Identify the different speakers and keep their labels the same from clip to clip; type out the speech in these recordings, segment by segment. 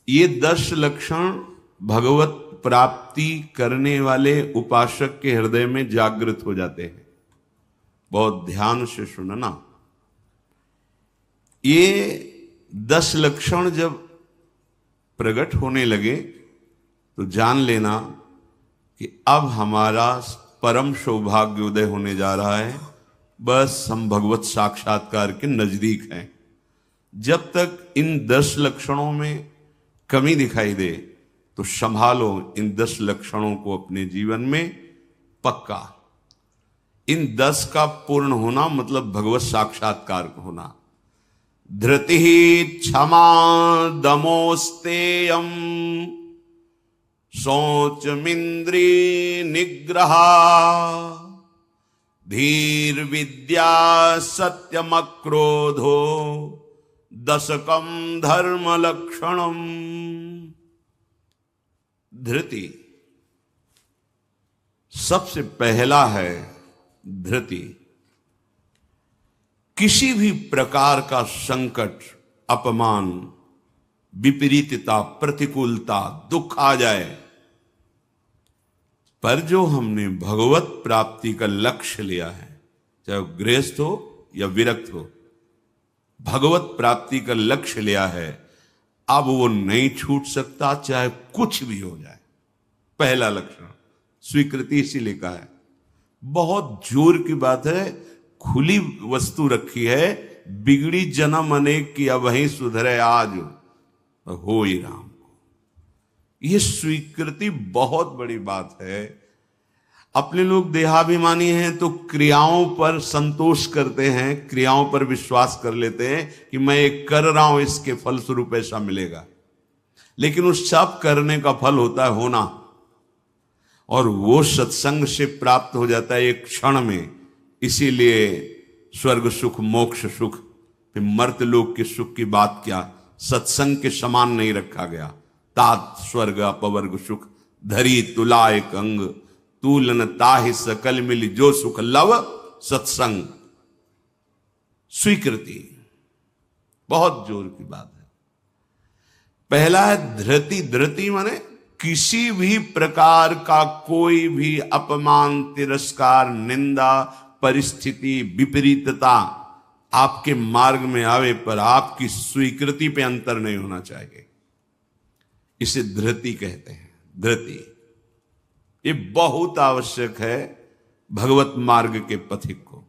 Speaker 1: ये 10 लक्षण भगवत प्राप्ति करने वाले उपासक के हृदय में जागृत हो जाते हैं। बहुत ध्यान से सुनना। ये 10 लक्षण जब प्रकट होने लगे तो जान लेना कि अब हमारा परम सौभाग्य उदय होने जा रहा है। बस हम भगवत साक्षात्कार के नजदीक हैं। जब तक इन 10 लक्षणों में कमी दिखाई दे तो संभालो इन 10 लक्षणों को अपने जीवन में पक्का। इन 10 का पूर्ण होना मतलब भगवत साक्षात्कार होना। धृति क्षमा दमोस्तेयम शौचमिंद्री निग्रह धीर विद्या सत्यम क्रोधो दशकम धर्म लक्षणम। धृति सबसे पहला है। धृति किसी भी प्रकार का संकट, अपमान, विपरीतता, प्रतिकूलता, दुख आ जाए, पर जो हमने भगवत प्राप्ति का लक्ष्य लिया है, चाहे वो गृहस्थ हो या विरक्त हो, भगवत प्राप्ति का लक्ष्य लिया है, अब वो नहीं छूट सकता, चाहे कुछ भी हो जाए। पहला लक्षण स्वीकृति इसीलिए कहा है। बहुत जोर की बात है। खुली वस्तु रखी है, बिगड़ी जन्म अनेक की अब वहीं सुधरे आज हो ही राम को। यह स्वीकृति बहुत बड़ी बात है। अपने लोग देहाभिमानी हैं तो क्रियाओं पर संतोष करते हैं, क्रियाओं पर विश्वास कर लेते हैं कि मैं ये कर रहा हूं, इसके फलस्वरूप ऐसा मिलेगा। लेकिन उस सब करने का फल होता है होना, और वो सत्संग से प्राप्त हो जाता है एक क्षण में। इसीलिए स्वर्ग सुख, मोक्ष सुख, फिर मर्त्यलोक के सुख की बात क्या, सत्संग के समान नहीं रखा गया। तात स्वर्ग अपवर्ग सुख धरी तुला एक अंग तूलन ताहि सकल मिली जो सुख लव सत्संग। स्वीकृति बहुत जोर की बात है। पहला है धृति। धृति माने किसी भी प्रकार का कोई भी अपमान, तिरस्कार, निंदा, परिस्थिति, विपरीतता आपके मार्ग में आवे पर आपकी स्वीकृति पे अंतर नहीं होना चाहिए। इसे धृति कहते हैं। धृति ये बहुत आवश्यक है भगवत मार्ग के पथिक को।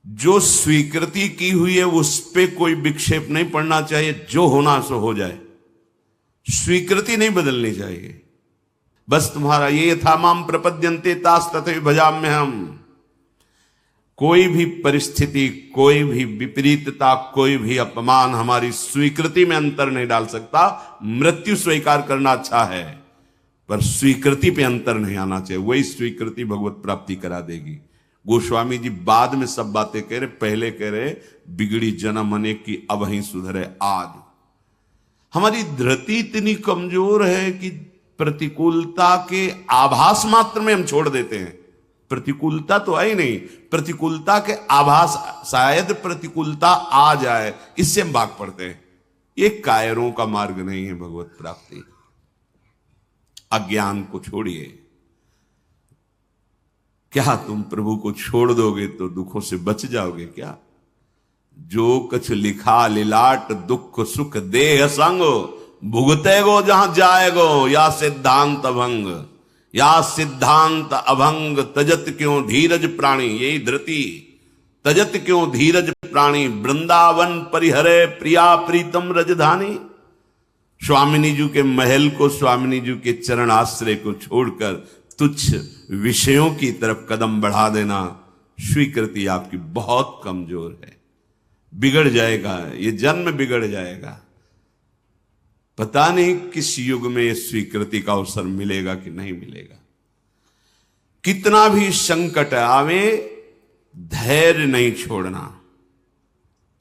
Speaker 1: जो स्वीकृति की हुई है उस पे कोई विक्षेप नहीं पड़ना चाहिए। जो होना सो हो जाए, स्वीकृति नहीं बदलनी चाहिए। बस तुम्हारा ये यथा माम प्रपद्यन्ते तास तथैव भजाम्य हम। कोई भी परिस्थिति, कोई भी विपरीतता, कोई भी अपमान हमारी स्वीकृति में अंतर नहीं डाल सकता। मृत्यु स्वीकार करना अच्छा है, पर स्वीकृति पे अंतर नहीं आना चाहिए। वही स्वीकृति भगवत प्राप्ति करा देगी। गोस्वामी जी बाद में सब बातें कह रहे, पहले कह रहे बिगड़ी जन्म अनेक की अब वहीं सुधरे आज। हमारी धृति इतनी कमजोर है कि प्रतिकूलता के आभास मात्र में हम छोड़ देते हैं। प्रतिकूलता तो आई नहीं, प्रतिकूलता के आभास, शायद प्रतिकूलता आ जाए, इससे हम भाग पड़ते हैं। ये कायरों का मार्ग नहीं है भगवत प्राप्ति। अज्ञान को छोड़िए। क्या तुम प्रभु को छोड़ दोगे तो दुखों से बच जाओगे क्या? जो कछ लिखा लिलाट दुख सुख देह संग भुगते गो जहां जाएगो या सिद्धांत अभंग। या सिद्धांत अभंग तजत क्यों धीरज प्राणी। यही धृति। तजत क्यों धीरज प्राणी वृंदावन परिहरे प्रिया प्रीतम रजधानी। स्वामिनी जी के महल को, स्वामिनी जी के चरण आश्रय को छोड़कर तुच्छ विषयों की तरफ कदम बढ़ा देना, स्वीकृति आपकी बहुत कमजोर है। बिगड़ जाएगा, ये जन्म बिगड़ जाएगा। पता नहीं किस युग में ये स्वीकृति का अवसर मिलेगा कि नहीं मिलेगा। कितना भी संकट आवे, धैर्य नहीं छोड़ना।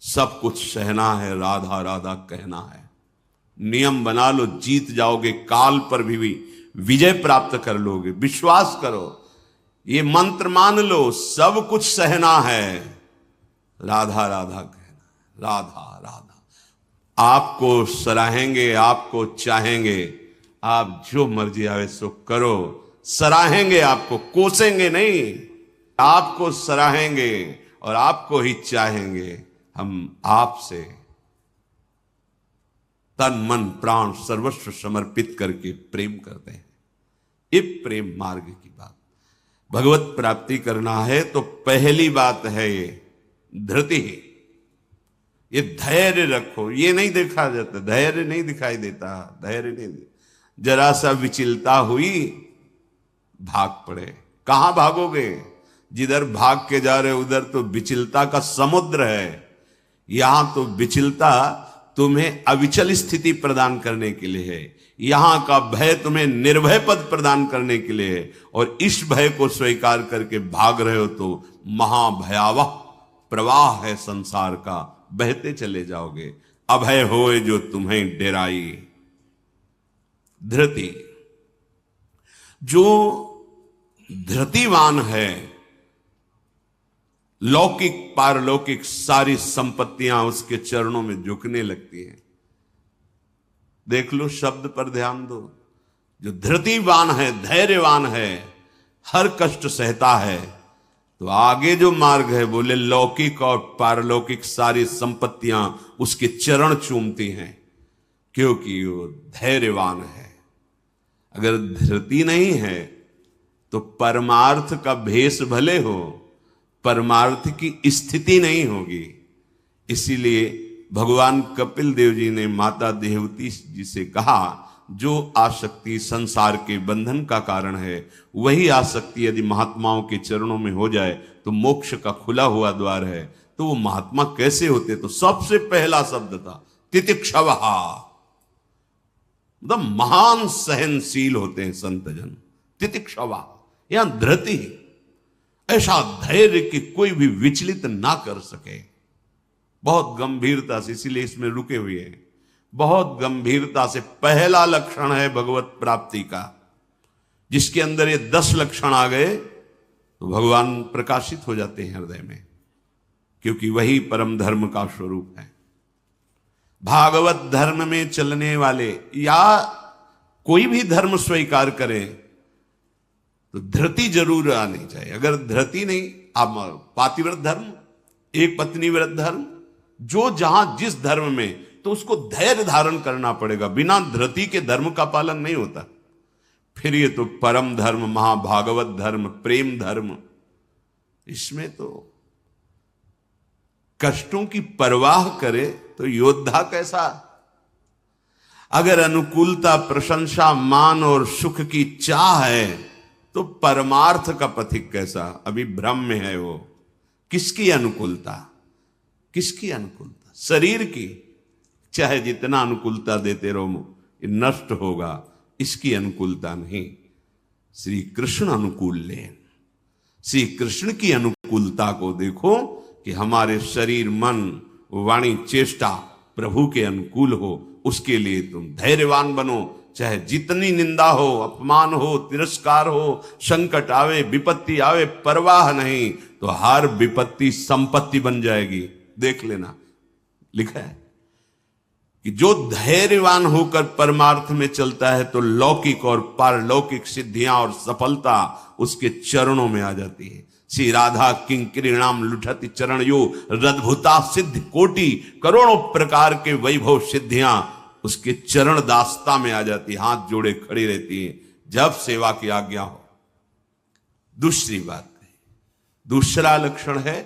Speaker 1: सब कुछ सहना है, राधा राधा कहना है। नियम बना लो, जीत जाओगे। काल पर भी विजय प्राप्त कर लोगे। विश्वास करो, ये मंत्र मान लो, सब कुछ सहना है, राधा राधा कहना, राधा राधा। आपको सराहेंगे, आपको चाहेंगे, आप जो मर्जी आवे सो करो। सराहेंगे आपको, कोसेंगे नहीं, आपको सराहेंगे और आपको ही चाहेंगे। हम आपसे तन मन प्राण सर्वस्व समर्पित करके प्रेम करते हैं। ये प्रेम मार्ग की बात। भगवत प्राप्ति करना है तो पहली बात है ये धृति, ये धैर्य रखो। ये नहीं देखा जाता, धैर्य नहीं दिखाई देता, धैर्य नहीं। जरा सा विचलता हुई भाग पड़े। कहां भागोगे? जिधर भाग के जा रहे उधर तो विचलता का समुद्र है। यहां तो विचलता तुम्हें अविचल स्थिति प्रदान करने के लिए है। यहां का भय तुम्हें निर्भय पद प्रदान करने के लिए है। और इस भय को स्वीकार करके भाग रहे हो तो महाभयावह प्रवाह है संसार का, बहते चले जाओगे। अभय होए जो तुम्हें डेराई। धृति, जो धृतिवान है, लौकिक पारलौकिक सारी संपत्तियां उसके चरणों में झुकने लगती हैं। देख लो, शब्द पर ध्यान दो। जो धृतिवान है, धैर्यवान है, हर कष्ट सहता है, तो आगे जो मार्ग है बोले लौकिक और पारलौकिक सारी संपत्तियां उसके चरण चूमती हैं, क्योंकि वो धैर्यवान है। अगर धृति नहीं है तो परमार्थ का भेष भले हो, परमार्थ की स्थिति नहीं होगी। इसीलिए भगवान कपिल देव जी ने माता देवती जी से कहा, जो आसक्ति संसार के बंधन का कारण है, वही आसक्ति यदि महात्माओं के चरणों में हो जाए तो मोक्ष का खुला हुआ द्वार है। तो वो महात्मा कैसे होते? तो सबसे पहला शब्द था तितिक्षवहा, मतलब महान सहनशील होते हैं संत जन। तितिक्षवा, यहां धृति, ऐसा धैर्य कि कोई भी विचलित ना कर सके। बहुत गंभीरता से, इसीलिए इसमें रुके हुए हैं, बहुत गंभीरता से। पहला लक्षण है भगवत प्राप्ति का। जिसके अंदर ये 10 लक्षण आ गए तो भगवान प्रकाशित हो जाते हैं हृदय में, क्योंकि वही परम धर्म का स्वरूप है। भागवत धर्म में चलने वाले या कोई भी धर्म स्वीकार करे तो धृति जरूर आनी चाहिए। अगर धृति नहीं, आप पातिव्रत धर्म, एक पत्नी व्रत धर्म, जो जहां जिस धर्म में, तो उसको धैर्य धारण करना पड़ेगा। बिना धृति के धर्म का पालन नहीं होता। फिर ये तो परम धर्म, महाभागवत धर्म, प्रेम धर्म, इसमें तो कष्टों की परवाह करे तो योद्धा कैसा। अगर अनुकूलता, प्रशंसा, मान और सुख की चाह है तो परमार्थ का पथिक कैसा। अभी भ्रम में है वो। किसकी अनुकूलता? किसकी अनुकूलता? शरीर की। चाहे जितना अनुकूलता देते रहो, नष्ट होगा। इसकी अनुकूलता नहीं। श्री कृष्ण अनुकूल ले। श्री कृष्ण की अनुकूलता को देखो कि हमारे शरीर, मन, वाणी, चेष्टा प्रभु के अनुकूल हो। उसके लिए तुम धैर्यवान बनो। चाहे जितनी निंदा हो, अपमान हो, तिरस्कार हो, संकट आवे, विपत्ति आवे, परवाह नहीं। तो हर विपत्ति संपत्ति बन जाएगी। देख लेना, लिखा है कि जो धैर्यवान होकर परमार्थ में चलता है तो लौकिक और पारलौकिक सिद्धियां और सफलता उसके चरणों में आ जाती है। श्री राधा किंकरीणाम लुठति चरण यो रद्भुता सिद्ध कोटि, करोड़ों प्रकार के वैभव सिद्धियां उसके चरण दास्ता में आ जाती, हाथ जोड़े खड़ी रहती हैं जब सेवा की आज्ञा हो। दूसरी बात, दूसरा लक्षण है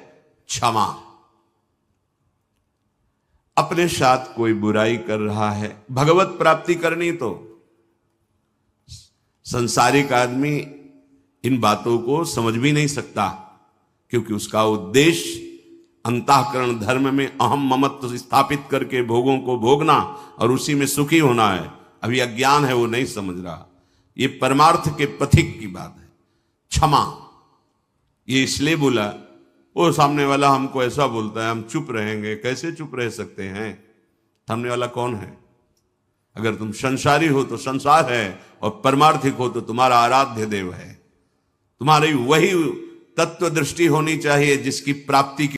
Speaker 1: क्षमा। अपने साथ कोई बुराई कर रहा है, भगवत प्राप्ति करनी तो संसारिक आदमी इन बातों को समझ भी नहीं सकता, क्योंकि उसका उद्देश्य अंतःकरण धर्म में अहम ममत्व स्थापित करके भोगों को भोगना और उसी में सुखी होना है। अभी अज्ञान है, वो नहीं समझ रहा। ये परमार्थ के पथिक की बात है। क्षमा, ये इसलिए बोला, वो सामने वाला हमको ऐसा बोलता है, हम चुप रहेंगे। कैसे चुप रह सकते हैं? सामने वाला कौन है? अगर तुम संसारी हो तो संसार है, और परमार्थिक हो तो तुम्हारा आराध्य देव है। तुम्हारी वही तत्व दृष्टि होनी चाहिए जिसकी प्राप्ति की